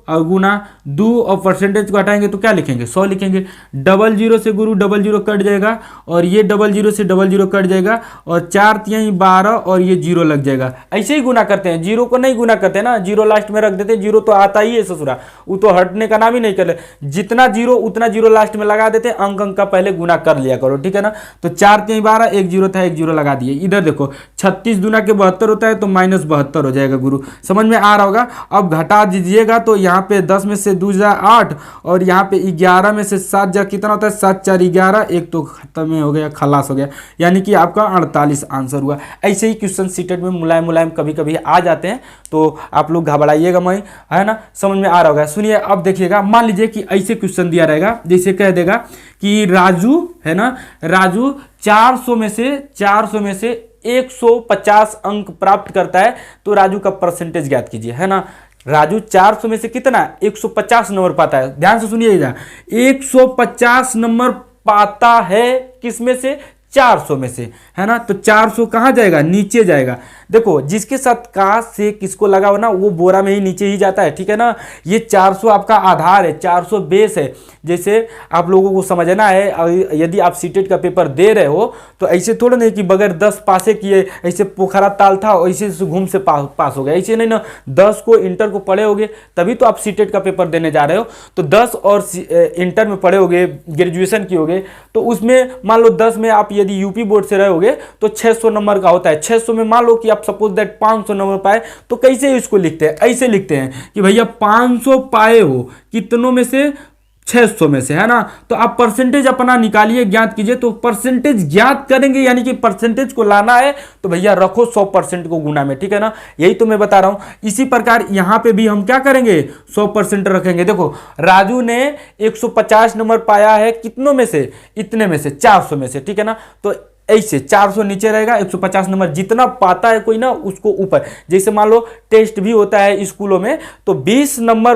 और गुना 2 और परसेंटेज को हटाएंगे तो क्या लिखेंगे? 100 लिखेंगे। 00 से गुरु 00 कट जाएगा और ये 00 से 00 कट जाएगा और 4 3 12 और ये 0 लग जाएगा। ऐसे ही गुना करते हैं, 0 को नहीं गुना करते ना, 0 लास्ट में रख देते हैं। 0 तो आता ही है ससुरा, वो तो हटने का नाम ही नहीं कर। जितना 0 उतना 0 लास्ट में लगा देते हैं। अंक का पहले गुना कर लिया करो, ठीक है ना। तो 4 3 12, एक 0 था, एक 0 लगा दिए। इधर देखो 36 दूना के 72 होता है तो -72 हो जाएगा गुरु। समझ में आ रहा होगा। अब घटा दीजिएगा तो यहाँ पे 10 में से 2 जा 8 और यहाँ पे 11 में से 7 जा कितना होता है 7 4 11, एक तो खत्म हो गया, खलास हो गया, यानी कि आपका 48 आंसर हुआ। ऐसे ही क्वेश्चन सीटेट में मुलायम मुलायम कभी कभी आ जाते हैं, तो आप लोग घबराइएगा मैं, है ना, समझ में आ रहा होगा। सुनिए अब देखिएगा, मान लीजिए कि ऐसे क्वेश्चन दिया रहेगा, जैसे कह देगा कि राजू, है ना, राजू 400 में से 150 अंक प्राप्त करता है, तो राजू का परसेंटेज ज्ञात कीजिए, है ना। राजू 400 में से कितना 150 नंबर पाता है, ध्यान से सुनिएगा, 150 नंबर पाता है किसमें से 400 में से, है ना। तो 400 कहाँ जाएगा, नीचे जाएगा। देखो जिसके साथ का से किसको लगा हो ना, वो बोरा में ही नीचे ही जाता है, ठीक है ना। ये 400 आपका आधार है, 400 बेस है। जैसे आप लोगों को समझना है, यदि आप सीटेट का पेपर दे रहे हो तो ऐसे थोड़ा नहीं कि बगैर 10 पासे किए, ऐसे पोखरा ताल था और ऐसे घूम से पास हो गया, ऐसे नहीं ना। 10 को इंटर को पढ़े होगे तभी तो आप सीटेट का पेपर देने जा रहे हो। तो 10 और इंटर में पढ़े होगे, ग्रेजुएशन किए होगे, तो उसमें मान लो 10 में आप यदि यूपी बोर्ड से रहे होगे तो 600 नंबर का होता है। 600 में मान लो कि आप सपोज दैट 500 नंबर पाए, तो कैसे इसको लिखते हैं, ऐसे लिखते हैं कि भैया 500 पाए हो कितनों में से 600 में से, है ना। तो आप परसेंटेज अपना निकालिए, ज्ञात कीजिए। तो परसेंटेज ज्ञात करेंगे, यानी कि परसेंटेज को लाना है तो भैया रखो 100% को गुना में, ठीक है ना। यही तो मैं बता रहा हूं। इसी प्रकार यहां पे भी हम क्या करेंगे, 100% रखेंगे। देखो राजू ने 150 नंबर पाया है कितनों में से, इतने में से 400 में से, ठीक है ना। तो ऐसे 400 नीचे रहेगा, 150 नंबर जितना पाता है कोई ना उसको ऊपर। जैसे मान लो टेस्ट भी होता है स्कूलों में, तो 20 नंबर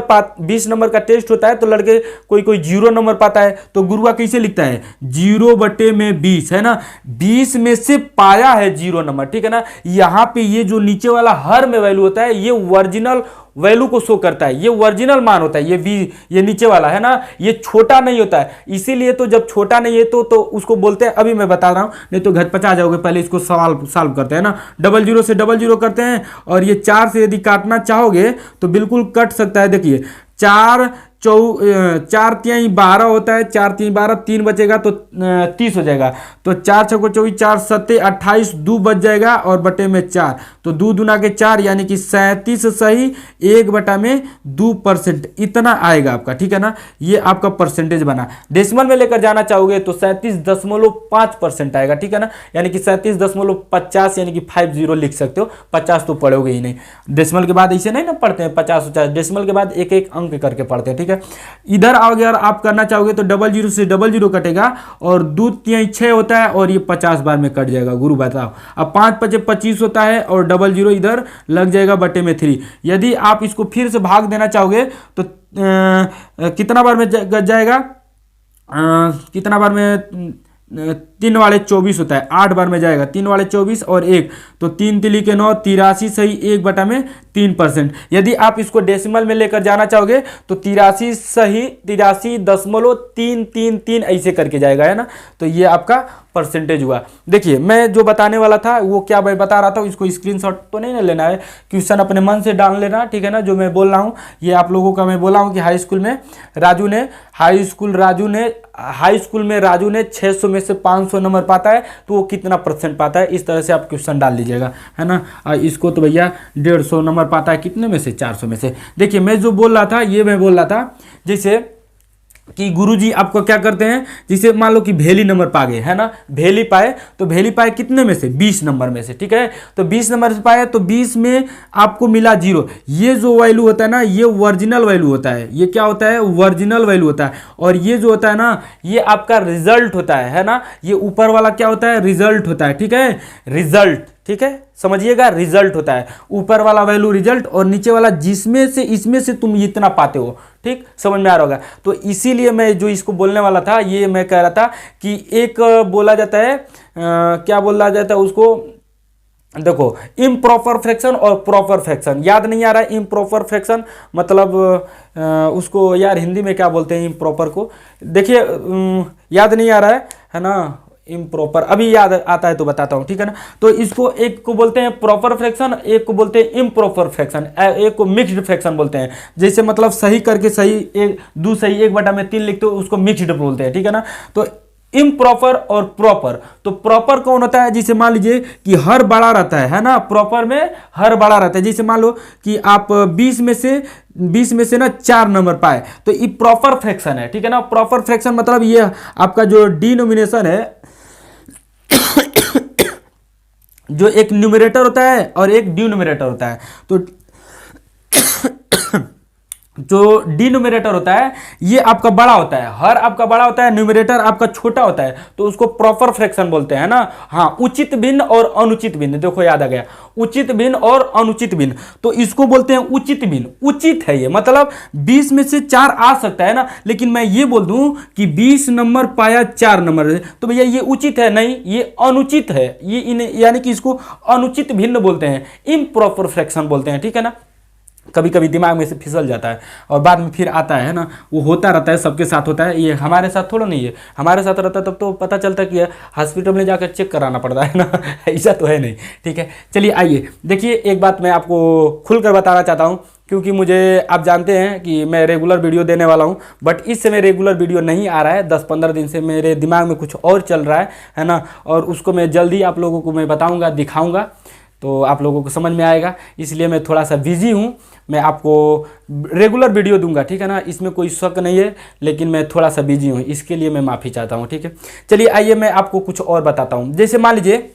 का टेस्ट होता है, तो लड़के कोई 0 नंबर पाता है, तो गुरुआ कैसे लिखता है 0/20, है ना। 20 में से पाया है 0 नंबर, ठीक है ना। यहां पे ये जो नीचे वाला हर में वैल्यू होता है, ये ओरिजिनल वैल्यू को शो करता है, ये ओरिजिनल मान होता है। ये नीचे वाला है ना, ये छोटा नहीं होता है। इसीलिए तो जब छोटा नहीं है तो उसको बोलते हैं, अभी मैं बता रहा हूं, नहीं तो घर पचा जाओगे। पहले इसको सॉल्व करते हैं ना, 00 से 00 करते हैं, और ये 4 से यदि काटना चाहोगे तो बिल्कुल कट सकता है। देखिए 4 3 12 होता है, 4 3 12, 3 बचेगा तो 30 हो जाएगा। तो 4 6 24, 4 7 28, 2 बच जाएगा और बटे में 4, तो 2 दूना के 4, यानी कि 37 सही 1/2% इतना आएगा आपका, ठीक है ना। ये आपका परसेंटेज बना। डेसिमल में लेकर जाना चाहोगे तो 37.5% आएगा, ठीक है ना। यानी कि 37.50, यानी कि 50 लिख सकते हो। 50 तो पढ़ोगे ही नहीं, डेसिमल के बाद ऐसे नहीं ना पढ़ते हैं 50 डेसिमल के बाद एक एक अंक करके पढ़ते हैं, ठीक है। इधर अगर आप करना चाहोगे तो 00 से 00 कटेगा, और 2 3 6 होता है, और ये 50 बार में कट जाएगा। गुरु बताओ, अब 5 5 25 होता है, और 00 इधर लग जाएगा बटे में 3। यदि आप इसको फिर से भाग देना चाहोगे तो कितना बार में जाएगा, कितना बार में 3 वाले 24 होता है, 8 बार में जाएगा। 3 वाले 24 और 1, तो 3 3 के 9, 83 सही 1/3%। यदि आप इसको डेसिमल में लेकर जाना चाहोगे तो 83 सही 83.333 ऐसे करके जाएगा, है ना। तो ये आपका परसेंटेज हुआ। देखिए मैं जो बताने वाला था वो क्या मैं बता रहा था, इसको स्क्रीनशॉट तो नहीं ना लेना है, क्वेश्चन अपने मन से डाल लेना, ठीक है ना। जो मैं बोल रहा हूँ ये आप लोगों का मैं बोला हूँ कि हाई स्कूल में राजू ने 600 में से 500 नंबर पाता है, तो वो कितना परसेंट पाता है, इस तरह से आप क्वेश्चन डाल लीजिएगा, है ना। इसको तो भैया 150 नंबर पाता है कितने में से, 400 में से। देखिए मैं जो बोल रहा था, ये मैं बोल रहा था जैसे कि गुरुजी आपको क्या करते हैं, जिसे मान लो कि भेली नंबर पा गए, है ना, भेली पाए, तो भेली पाए कितने में से 20 नंबर में से, ठीक है। तो 20 नंबर से पाए तो 20 में आपको मिला 0। ये जो वैल्यू होता है ना, ये ओरिजिनल वैल्यू होता है। ये क्या होता है, ओरिजिनल वैल्यू होता है। और ये जो होता है ना, ये आपका रिजल्ट होता है ना। ये ऊपर वाला क्या होता है, रिजल्ट होता है, ठीक है, रिजल्ट, ठीक है, समझिएगा, रिजल्ट होता है। ऊपर वाला वैल्यू रिजल्ट, और नीचे वाला जिसमें से इसमें से तुम इतना पाते हो, ठीक, समझ में आ रहा होगा। तो इसीलिए मैं जो इसको बोलने वाला था, ये मैं कह रहा था कि एक बोला जाता है, क्या बोला जाता है उसको, देखो इम्प्रॉपर फ्रैक्शन और प्रॉपर फ्रैक्शन। याद नहीं आ रहा है इम्प्रॉपर फ्रैक्शन मतलब उसको यार हिंदी में क्या बोलते हैं इम्प्रॉपर को, देखिए याद नहीं आ रहा है ना। इम्प्रॉपर अभी याद आता है तो बताता हूँ, ठीक है ना। तो इसको एक को बोलते हैं प्रॉपर फ्रैक्शन, एक को बोलते हैं इम्प्रॉपर फ्रैक्शन, एक को मिक्स्ड फ्रैक्शन बोलते हैं। जैसे मतलब सही करके सही 2 सही 1/3 लिखते हो, उसको मिक्स्ड बोलते हैं, ठीक है ना। तो इम्प्रॉपर और प्रॉपर। तो प्रॉपर कौन होता है, जिसे मान लीजिए कि हर बड़ा रहता है ना, प्रॉपर में हर बड़ा रहता है। जैसे मान लो कि आप 20 में से ना 4 नंबर पाए, तो ये प्रॉपर फ्रैक्शन है, ठीक है ना। प्रॉपर फ्रैक्शन मतलब ये आपका जो डिनोमिनेशन है, जो एक न्यूमरेटर होता है और एक डिनोमिनेटर होता है। तो जो डिनोमिनेटर होता है ये आपका बड़ा होता है, हर आपका बड़ा होता है, न्यूमरेटर आपका छोटा होता है, तो उसको प्रॉपर फ्रैक्शन बोलते हैं ना। हाँ, उचित भिन्न और अनुचित भिन्न, देखो याद आ गया, उचित भिन्न और अनुचित भिन्न, तो इसको बोलते हैं उचित भिन्न। उचित है ये, मतलब 20 में से 4 आ सकता है ना, लेकिन मैं ये बोल दूं कि 20 नंबर पाया 4 नंबर, तो भैया ये उचित है नहीं, ये अनुचित है, ये यानी कि इसको अनुचित भिन्न बोलते हैं, इम्प्रॉपर फ्रैक्शन बोलते हैं, ठीक है ना। कभी कभी दिमाग में से फिसल जाता है और बाद में फिर आता है ना, वो होता रहता है, सबके साथ होता है, ये हमारे साथ थोड़ा नहीं है, हमारे साथ रहता है तब तो पता चलता है कि हॉस्पिटल में जाकर चेक कराना पड़ता है ना, ऐसा तो है नहीं, ठीक है। चलिए आइए देखिए, एक बात मैं आपको खुलकर बताना चाहता हूँ, क्योंकि मुझे आप जानते हैं कि मैं रेगुलर वीडियो देने वाला हूं, बट इस समय रेगुलर वीडियो नहीं आ रहा है, 10-15 दिन से मेरे दिमाग में कुछ और चल रहा है ना, और उसको मैं जल्दी आप लोगों को मैं बताऊंगा, दिखाऊंगा, तो आप लोगों को समझ में आएगा। इसलिए मैं थोड़ा सा बिजी हूँ, मैं आपको रेगुलर वीडियो दूंगा, ठीक है ना, इसमें कोई शक नहीं है, लेकिन मैं थोड़ा सा बिजी हूँ, इसके लिए मैं माफ़ी चाहता हूँ, ठीक है। चलिए आइए मैं आपको कुछ और बताता हूँ। जैसे मान लीजिए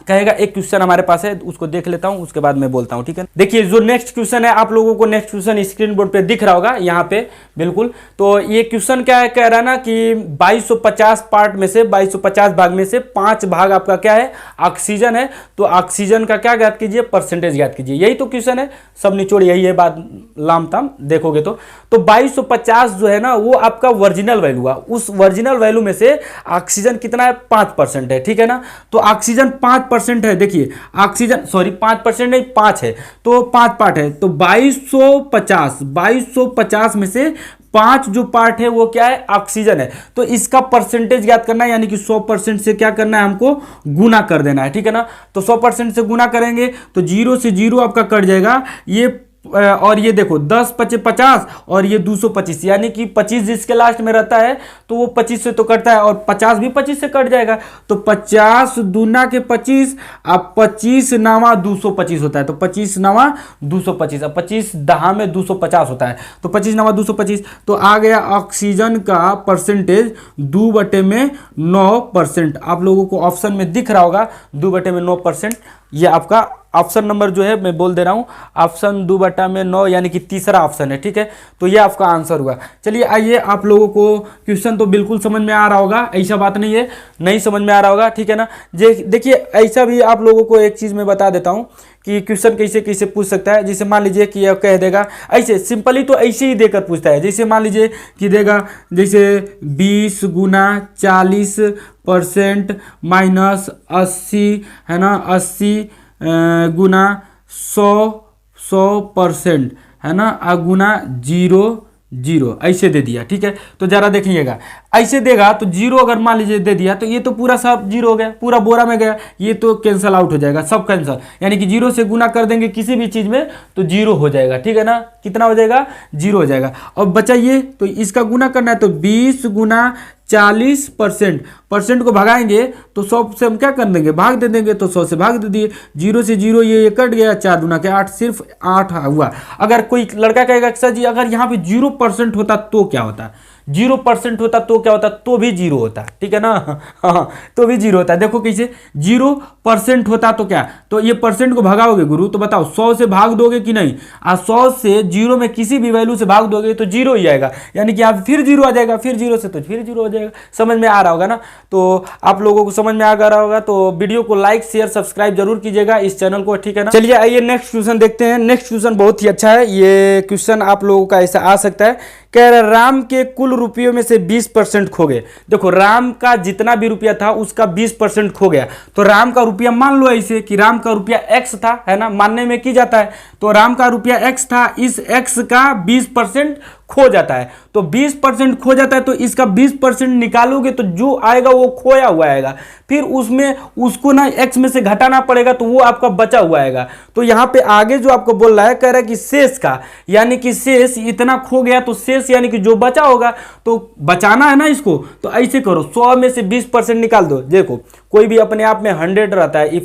कहेगा एक क्वेश्चन हमारे पास है, उसको देख लेता हूं, उसके बाद मैं बोलता हूं, ठीक है। देखिए जो नेक्स्ट क्वेश्चन है, आप लोगों को नेक्स्ट क्वेश्चन स्क्रीन बोर्ड पे दिख रहा होगा यहाँ पे, बिल्कुल। तो ये क्वेश्चन क्या है, कह रहा है ना कि 2250 पार्ट में से, 2250 भाग में से 5 भाग आपका क्या है, ऑक्सीजन है। तो ऑक्सीजन का क्या ज्ञात कीजिए, परसेंटेज ज्ञात कीजिए, यही तो क्वेश्चन है, सब निचोड़ यही है, बात लाम ताम देखोगे तो 2250 जो है ना, वो आपका ओरिजिनल वैल्यू हुआ, उस ओरिजिनल वैल्यू में से ऑक्सीजन कितना है, 5% है, ठीक है ना। तो ऑक्सीजन 5% है, देखिए ऑक्सीजन, सॉरी 5% नहीं 5 है, तो 5 पार्ट है, तो 2250 में से 5 जो पार्ट है वो क्या है, ऑक्सीजन है। तो इसका परसेंटेज ज्ञात करना है, यानी कि 100% से क्या करना है, हमको गुना कर देना है, ठीक है ना। तो 100% से गुना करेंगे तो 0 से 0 आपका कट जाएगा, ये और ये देखो 10 × 50 और ये 225, यानी कि 25 जिसके लास्ट में रहता है तो वो 25 से तो कटता है, और 50 भी 25 से कट जाएगा, तो 50 दूना के 25, अब 25 9 225 होता है, तो 25 9 225, अब 25 10 में 250 होता है, तो 25 9 225, तो आ गया ऑक्सीजन का परसेंटेज 2/9%। आप लोगों को ऑप्शन में दिख रहा होगा 2/9%, ये आपका ऑप्शन नंबर जो है मैं बोल दे रहा हूं, ऑप्शन 2/9 यानी कि तीसरा ऑप्शन है, ठीक है। तो ये आपका आंसर हुआ। चलिए आइए, आप लोगों को क्वेश्चन तो बिल्कुल समझ में आ रहा होगा, ऐसा बात नहीं है नहीं समझ में आ रहा होगा, ठीक है ना। देखिए ऐसा भी आप लोगों को एक चीज़ मैं बता देता हूं कि क्वेश्चन कैसे कैसे पूछ सकता है। जैसे मान लीजिए कि कह देगा ऐसे सिंपली, तो ऐसे ही देकर पूछता है। जैसे मान लीजिए कि देगा जैसे 20 × 40% माइनस 80 है ना, 80 गुना 100% है ना, गुना 0 ऐसे दे दिया, ठीक है। तो जरा देखिएगा, ऐसे देगा तो 0 अगर मान लीजिए दे दिया, तो ये तो पूरा सब 0 हो गया, पूरा बोरा में गया, ये तो कैंसल आउट हो जाएगा, सब कैंसल, यानी कि 0 से गुना कर देंगे किसी भी चीज में तो 0 हो जाएगा, ठीक है ना। कितना हो जाएगा, 0 हो जाएगा। और बचाइए तो इसका गुना करना है, तो 20 × 40% को भगाएंगे तो 100 से हम क्या कर देंगे, भाग दे देंगे, तो 100 से भाग दे दिए, 0 से 0 ये कट गया, 4 दूना के 8, सिर्फ 8 हुआ। अगर कोई लड़का कहेगा सर जी अगर यहाँ पे 0% होता तो क्या होता, 0% होता तो क्या होता, तो भी 0 होता, ठीक है ना। हाँ, तो भी 0 होता है। देखो कैसे 0% होता तो क्या, तो ये परसेंट को भगाओगे गुरु, तो बताओ 100 से भाग दोगे कि नहीं, 100 से 0 में किसी भी वैल्यू से भाग दोगे तो 0 ही आएगा, यानी कि आप फिर 0 आ जाएगा, फिर 0 से तो फिर 0 हो जाएगा। समझ में आ रहा होगा ना। तो आप लोगों को समझ में आ रहा होगा, तो वीडियो को लाइक शेयर सब्सक्राइब जरूर कीजिएगा इस चैनल को, ठीक है ना। चलिए आइए नेक्स्ट क्वेश्चन देखते हैं। नेक्स्ट क्वेश्चन बहुत ही अच्छा है, ये क्वेश्चन आप लोगों का ऐसा आ सकता है, कह रहा राम के कुल रुपयों में से 20% खो गए। देखो राम का जितना भी रुपया था उसका 20% खो गया, तो राम का रुपया मान लो ऐसे कि राम का रुपया x था, है ना, मानने में की जाता है, तो राम का रुपया x था, इस x का 20% खो जाता है, तो 20% खो जाता है, तो इसका 20% निकालोगे तो जो आएगा वो खोया हुआ आएगा, फिर उसमें उसको ना x में से घटाना पड़ेगा, तो वो आपका बचा हुआ आएगा। तो यहाँ पे आगे जो आपको बोल रहा है, कह रहा है कि शेष का, यानी कि शेष इतना खो गया तो शेष यानी कि जो बचा होगा, तो बचाना है ना इसको, तो ऐसे करो 100 में से 20% निकाल दो। देखो कोई भी अपने आप में 100 रहता है,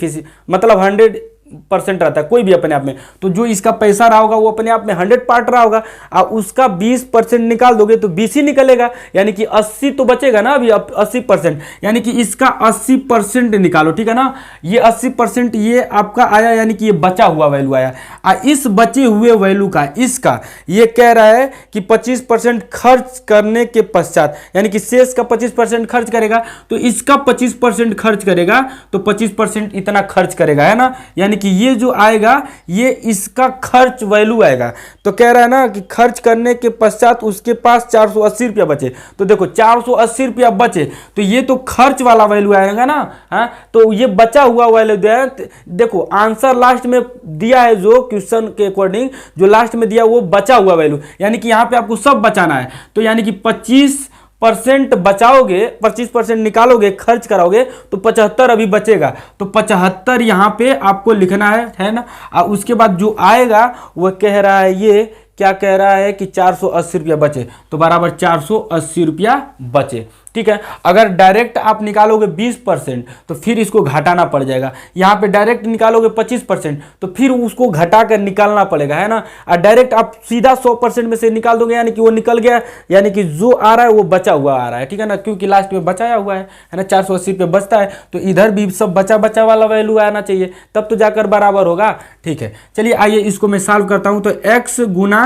मतलब 100% रहता है कोई भी अपने आप में, तो जो इसका पैसा रहा होगा वो अपने आप में 100 पार्ट रहा होगा, और उसका 20% निकाल दोगे तो 20 ही निकलेगा, यानी कि 80 तो बचेगा ना अभी, 80%, यानी कि इसका 80% निकालो, ठीक है ना। ये 80% ये आपका आया, यानी कि ये बचा हुआ वैल्यू आया। इस बचे हुए वैल्यू का इसका ये कह रहा है कि 25% खर्च करने के पश्चात, यानी कि शेष का 25% खर्च करेगा, तो इसका 25% खर्च करेगा, तो 25% इतना खर्च करेगा, है ना। यानी कि ये जो आएगा ये इसका खर्च वैल्यू आएगा। तो कह रहा है ना कि खर्च करने के पश्चात उसके पास 480 रुपया बचे, तो देखो 480 रुपया बचे, तो ये तो खर्च वाला वैल्यू आएगा ना। हाँ, तो ये बचा हुआ वैल्यू दिया। देखो आंसर लास्ट में दिया है, जो क्वेश्चन के अकॉर्डिंग जो लास्ट में दिया वो बचा हुआ वैल्यू, यानी कि यहाँ पे आपको सब बचाना है। तो यानी कि 25% बचाओगे, 25% निकालोगे, खर्च कराओगे, तो 75 अभी बचेगा, तो 75 यहाँ पे आपको लिखना है ना। और उसके बाद जो आएगा वो कह रहा है, ये क्या कह रहा है कि 480 रुपया बचे, तो बराबर 480 रुपया बचे, ठीक है। अगर डायरेक्ट आप निकालोगे 20% तो फिर इसको घटाना पड़ जाएगा। यहाँ पे डायरेक्ट निकालोगे 25% तो फिर उसको घटा कर निकालना पड़ेगा, है ना। और डायरेक्ट आप सीधा 100% में से निकाल दोगे, यानी कि वो निकल गया, यानी कि जो आ रहा है वो बचा हुआ आ रहा है, ठीक है ना, क्योंकि लास्ट में बचाया हुआ है ना। 480 रुपये बचता है, तो इधर भी सब बचा बचा वाला वैल्यू आना चाहिए, तब तो जाकर बराबर होगा, ठीक है। चलिए आइए इसको मैं सॉल्व करता हूँ। तो x गुना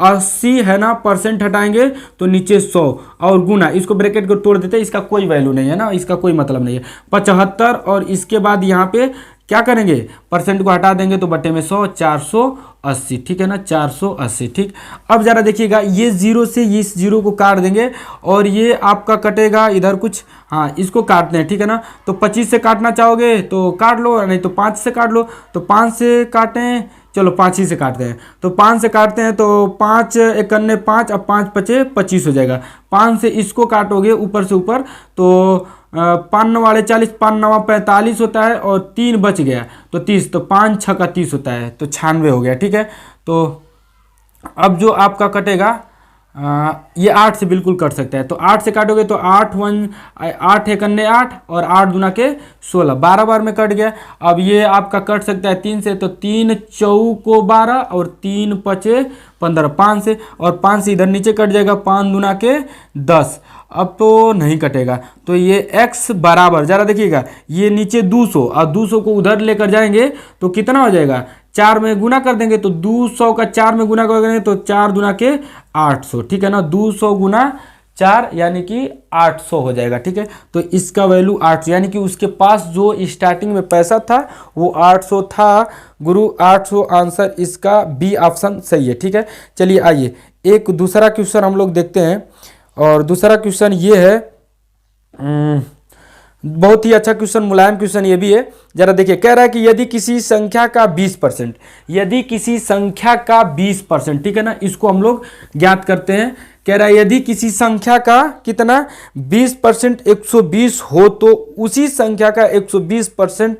80 है ना, परसेंट हटाएंगे तो नीचे 100, और गुना इसको ब्रैकेट को तोड़ देते हैं, इसका कोई वैल्यू नहीं है ना, इसका कोई मतलब नहीं है। 75 और इसके बाद यहाँ पे क्या करेंगे, परसेंट को हटा देंगे तो बटे में 100, 480, ठीक है ना, 480, ठीक। अब जरा देखिएगा, ये जीरो से इस जीरो को काट देंगे, और ये आपका कटेगा इधर कुछ, हाँ इसको काटते हैं, ठीक है ना। तो 25 से काटना चाहोगे तो काट लो, नहीं तो 5 से काट लो, तो 5 से काटें, चलो 5 ही से काटते हैं, तो 5 से काटते हैं, तो 5 एकन्ने 5, अब 5 पचे 25 हो जाएगा। 5 से इसको काटोगे ऊपर से ऊपर, तो 5 वाले 40, 5 9 45 होता है, और 3 बच गया तो 30, तो 5 6 का 30 होता है, तो 96 हो गया, ठीक है। तो अब जो आपका कटेगा, ये 8 से बिल्कुल कट सकता है, तो 8 से काटोगे तो 8 एकन्ने 8, और 8 दूना के 16, 12 बार में कट गया। अब ये आपका कट सकता है 3 से, तो 3 चौको 12, और 3 पचे 15, 5 से, और 5 से इधर नीचे कट जाएगा, 5 दूना के 10, अब तो नहीं कटेगा। तो ये x बराबर, जरा देखिएगा, ये नीचे 200, और 200 को उधर लेकर जाएंगे तो कितना हो जाएगा, 4 में गुना कर देंगे, तो 200 का 4 में गुना करेंगे तो 4 दूना के 800, ठीक है ना। 200 गुना 4 यानी कि 800 हो जाएगा, ठीक है। तो इसका वैल्यू 800, यानी कि उसके पास जो स्टार्टिंग में पैसा था वो 800 था गुरु, 800 आंसर इसका बी ऑप्शन सही है, ठीक है। चलिए आइए एक दूसरा क्वेश्चन हम लोग देखते हैं, और दूसरा क्वेश्चन ये है, बहुत ही अच्छा क्वेश्चन, मुलायम क्वेश्चन ये भी है। जरा देखिए, कह रहा है कि यदि किसी संख्या का 20%, यदि किसी संख्या का 20%, ठीक है ना, इसको हम लोग ज्ञात करते हैं। कह रहा है यदि किसी संख्या का कितना 20% 120 हो, तो उसी संख्या का 120%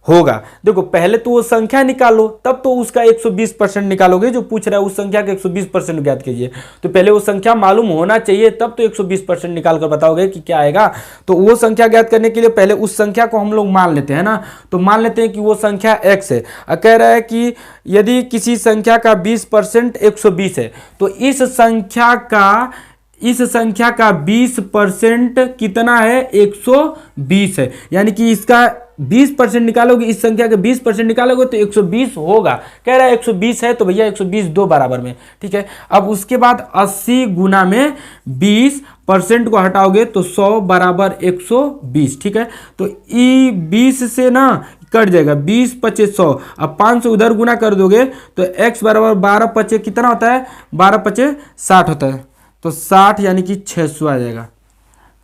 होगा। देखो पहले तो वो संख्या निकालो, तब तो उसका 120% निकालोगे, जो पूछ रहा है उस संख्या का 120% ज्ञात कीजिए, तो पहले वो संख्या मालूम होना चाहिए, तब तो 120% निकाल कर बताओगे कि क्या आएगा। तो वो संख्या ज्ञात करने के लिए पहले उस संख्या को हम लोग मान लेते हैं ना, तो मान लेते हैं कि वो संख्या x है। कह रहा है कि यदि किसी संख्या का 20% 120 है, तो इस संख्या का 20% कितना है, 120 है, यानी कि इसका 20% निकालोगे, इस संख्या के 20% निकालोगे तो 120 होगा। कह रहा है 120 है, तो भैया 120 दो बराबर में, ठीक है। अब उसके बाद 80 गुना में 20% को हटाओगे तो 100 बराबर 120, ठीक है। तो ई 20 से ना कट जाएगा, 20 पचे 100, अब 5 से उधर गुना कर दोगे तो x बराबर 12 पचे कितना होता है, 12 पचे 60 होता है, तो 60 यानी कि 600 आ जाएगा,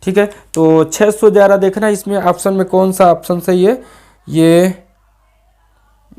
ठीक है। तो 600 जरा देखना इसमें ऑप्शन में कौन सा ऑप्शन सही है, ये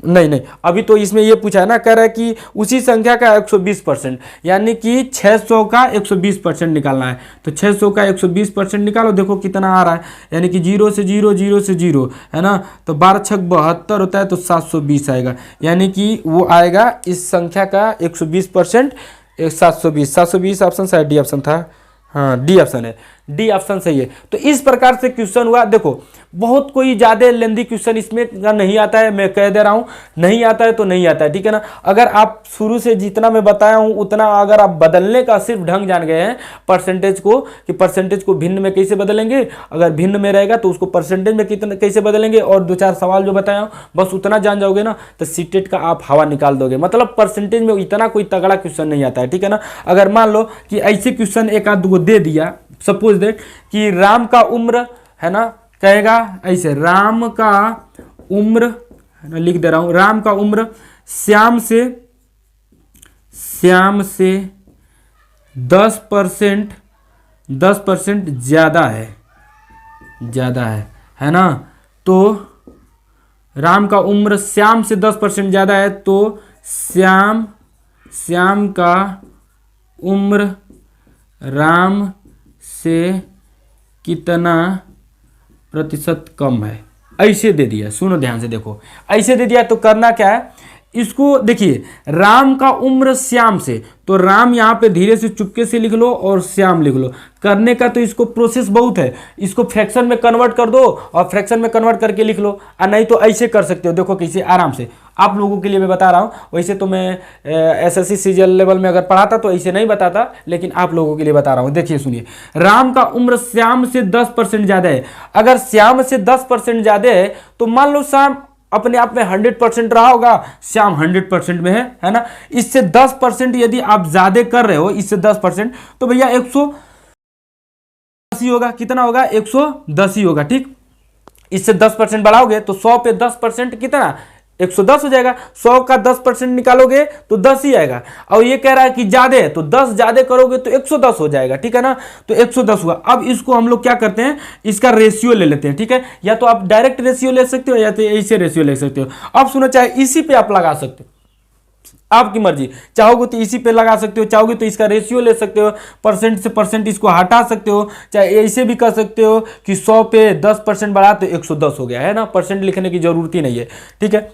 नहीं नहीं, अभी तो इसमें ये पूछा है ना, कह रहा है कि उसी संख्या का 120%, यानी कि 600 का 120% निकालना है। तो 600 का 120% निकालो, देखो कितना आ रहा है, यानी कि 0 से 0, 0 से 0 है ना, तो 12 छक 72 होता है, तो 720 आएगा, यानी कि वो आएगा इस संख्या का 120%, 720। 720 ऑप्शन शायद डी ऑप्शन था, हाँ डी ऑप्शन है, डी ऑप्शन सही है। तो इस प्रकार से क्वेश्चन हुआ। देखो बहुत कोई ज़्यादा लेंदी क्वेश्चन इसमें का नहीं आता है, मैं कह दे रहा हूँ, नहीं आता है तो नहीं आता है, ठीक है ना। अगर आप शुरू से जितना मैं बताया हूँ उतना अगर आप बदलने का सिर्फ ढंग जान गए हैं परसेंटेज को, कि परसेंटेज को भिन्न में कैसे बदलेंगे, अगर भिन्न में रहेगा तो उसको परसेंटेज में कितना कैसे बदलेंगे, और 2-4 सवाल जो बताया हूँ बस उतना जान जाओगे ना, तो सीटेट का आप हवा निकाल दोगे। मतलब परसेंटेज में इतना कोई तगड़ा क्वेश्चन नहीं आता है, ठीक है ना। अगर मान लो कि ऐसे क्वेश्चन एक आध गो दे दिया, सपोज दैट कि राम का उम्र है ना, कहेगा ऐसे, राम का उम्र है ना, लिख दे रहा हूं, राम का उम्र श्याम से 10% ज्यादा है ना। तो राम का उम्र श्याम से 10% ज्यादा है, तो श्याम का उम्र राम से कितना प्रतिशत कम है, ऐसे दे दिया। सुनो ध्यान से, देखो ऐसे दे दिया तो करना क्या है, इसको देखिए, राम का उम्र श्याम से, तो राम यहाँ पे धीरे से चुपके से लिख लो और श्याम लिख लो। करने का तो इसको प्रोसेस बहुत है, इसको फ्रैक्शन में कन्वर्ट कर दो और फ्रैक्शन में कन्वर्ट करके लिख लो, और नहीं तो ऐसे कर सकते हो। देखो कैसे आराम से, आप लोगों के लिए मैं बता रहा हूँ, वैसे तो मैं एसएससी सीजीएल लेवल में अगर पढ़ाता तो ऐसे नहीं बताता, लेकिन आप लोगों के लिए बता रहा हूँ। देखिए सुनिए, राम का उम्र श्याम से 10% ज़्यादा है। अगर श्याम से 10% ज़्यादा है तो मान लो श्याम अपने आप में 100% रहा होगा, श्याम 100% में है ना। इससे 10% यदि आप ज्यादा कर रहे हो, इससे 10%, तो भैया 110 ही होगा। कितना होगा? 110 ही होगा, ठीक। इससे 10% बढ़ाओगे तो 100 पे 10% कितना, 110 हो जाएगा। 100 का 10% निकालोगे तो 10 ही आएगा। और ये कह रहा है कि ज्यादा है, तो 10 ज्यादा करोगे तो 110 हो जाएगा, ठीक है ना। तो 110 हुआ। अब इसको हम लोग क्या करते हैं, इसका रेशियो ले लेते हैं, ठीक है। या तो आप डायरेक्ट रेशियो ले सकते हो या तो ऐसे रेशियो ले सकते हो। अब सुनो, चाहे इसी पे आप लगा सकते हो, आपकी मर्जी। चाहोगे तो इसी पे लगा सकते हो, चाहोगे तो इसका रेशियो ले सकते हो, परसेंट से परसेंट इसको हटा सकते हो, चाहे ऐसे भी कर सकते हो कि 100 पे 10% बढ़ा तो 110 हो गया, है ना। परसेंट लिखने की जरूरत ही नहीं है, ठीक है।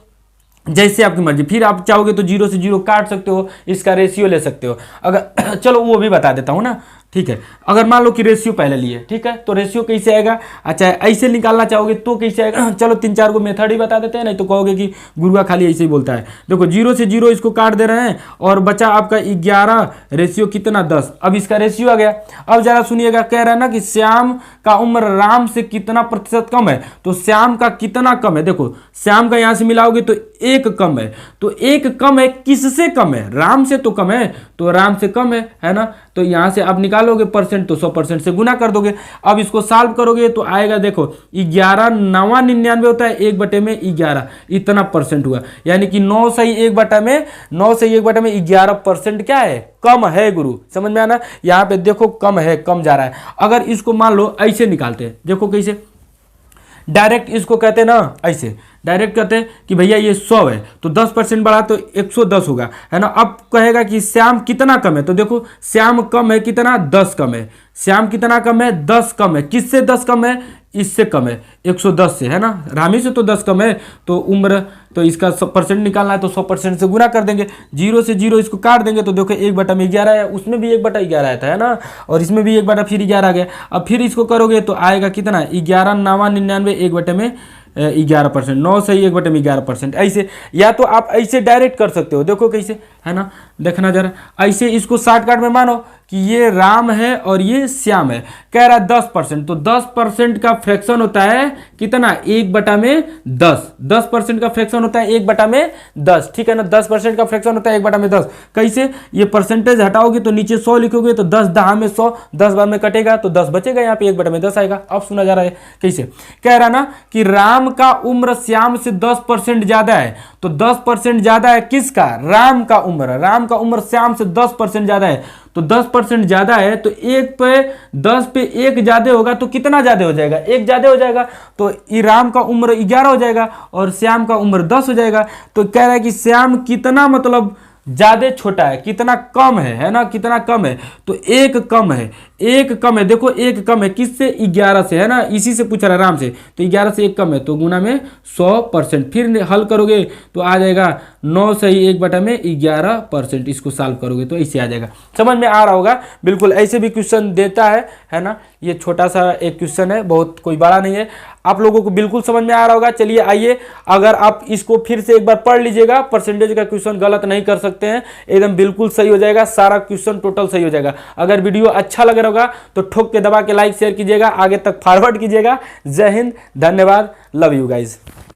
जैसे आपकी मर्जी। फिर आप चाहोगे तो 0 से 0 काट सकते हो, इसका रेशियो ले सकते हो। अगर चलो वो भी बता देता हूँ ना, ठीक है। अगर मान लो कि रेशियो पहले लिए, ठीक है, तो रेशियो कैसे आएगा। अच्छा, ऐसे निकालना चाहोगे तो कैसे आएगा, चलो 3-4 को मेथड ही बता देते हैं, नहीं तो कहोगे कि गुरुआ खाली ऐसे ही बोलता है। देखो 0 से 0 इसको काट दे रहे हैं और बचा आपका 11, रेशियो कितना 10। अब इसका रेशियो आ गया। अब जरा सुनिएगा, कह रहा है ना कि श्याम का उम्र राम से कितना प्रतिशत कम है, तो श्याम का कितना कम है। देखो श्याम का यहां से मिलाओगे तो 1 कम है, तो 1 कम है, किससे कम है, राम से तो कम है, तो राम से कम है ना। तो यहां से आप निकालोगे परसेंट तो 100% से गुना कर दोगे। अब इसको सॉल्व करोगे तो आएगा, देखो 11 9 99 होता है, 1/11 इतना परसेंट हुआ, यानी कि 9 से 1/में 11% क्या है, कम है गुरु। समझ में आना, यहाँ पे देखो कम है, कम जा रहा है। अगर इसको मान लो ऐसे निकालते हैं, देखो कैसे, डायरेक्ट इसको कहते हैं ना, ऐसे डायरेक्ट कहते हैं कि भैया ये 100 है तो 10% बढ़ा तो 110 होगा, है ना। अब कहेगा कि श्याम कितना कम है, तो देखो श्याम कम है कितना, 10 कम है। श्याम कितना कम है, 10 कम है। किससे 10 कम है, इससे कम है, 110 से, है ना। रामी से तो 10 कम है, तो उम्र, तो इसका 100% निकालना है तो 100% से गुना कर देंगे। 0 से 0 इसको काट देंगे तो देखो 1/11 है, उसमें भी 1/11 आया था, है ना, और इसमें भी 1/11 आ गया। अब फिर इसको करोगे तो आएगा कितना, 11 9 99 1/11%, 9 से 1/11%। ऐसे, या तो आप ऐसे डायरेक्ट कर सकते हो, देखो कैसे, है ना, देखना जरा। ऐसे इसको शॉर्टकट में मानो कि ये राम है और ये श्याम है, कह रहा है 10%, तो 10% का फ्रैक्शन होता है कितना, 1/10। 10% का फ्रैक्शन होता है 1/10, ठीक है ना। 10% का फ्रैक्शन होता है 1/10। कैसे, ये परसेंटेज हटाओगे तो नीचे 100 लिखोगे तो 10 10 में 100, 10 बार में कटेगा तो 10 बचेगा, यहाँ पे 1/10 आएगा। अब सुना जा रहा है कैसे, कह रहा ना कि राम का उम्र श्याम से 10% ज्यादा है, तो 10% ज्यादा है किसका, राम का उम्र। राम का उम्र श्याम से 10% ज्यादा है, तो 10% ज़्यादा है, तो 1 पे 10 पे 1 ज़्यादा होगा तो कितना ज़्यादा हो जाएगा, 1 ज़्यादा हो जाएगा। तो राम का उम्र 11 हो जाएगा और श्याम का उम्र 10 हो जाएगा। तो कह रहा है कि श्याम कितना मतलब ज्यादा छोटा है, कितना कम है ना, कितना कम है। तो 1 कम है, 1 कम है, देखो 1 कम है किससे, 11 से, है ना, इसी से पूछ रहा है राम से। तो 11 से 1 कम है तो गुना में 100%। फिर हल करोगे तो आ जाएगा 9 सही 1/11%। इसको सॉल्व करोगे तो ऐसे आ जाएगा। समझ में आ रहा होगा, बिल्कुल ऐसे भी क्वेश्चन देता है ना। ये छोटा सा एक क्वेश्चन है, बहुत कोई बड़ा नहीं है, आप लोगों को बिल्कुल समझ में आ रहा होगा। चलिए आइए, अगर आप इसको फिर से एक बार पढ़ लीजिएगा, परसेंटेज का क्वेश्चन गलत नहीं कर सकते हैं, एकदम बिल्कुल सही हो जाएगा, सारा क्वेश्चन टोटल सही हो जाएगा। अगर वीडियो अच्छा लग रहा होगा तो ठोक के दबा के लाइक शेयर कीजिएगा, आगे तक फॉरवर्ड कीजिएगा। जय हिंद, धन्यवाद, लव यू गाइज।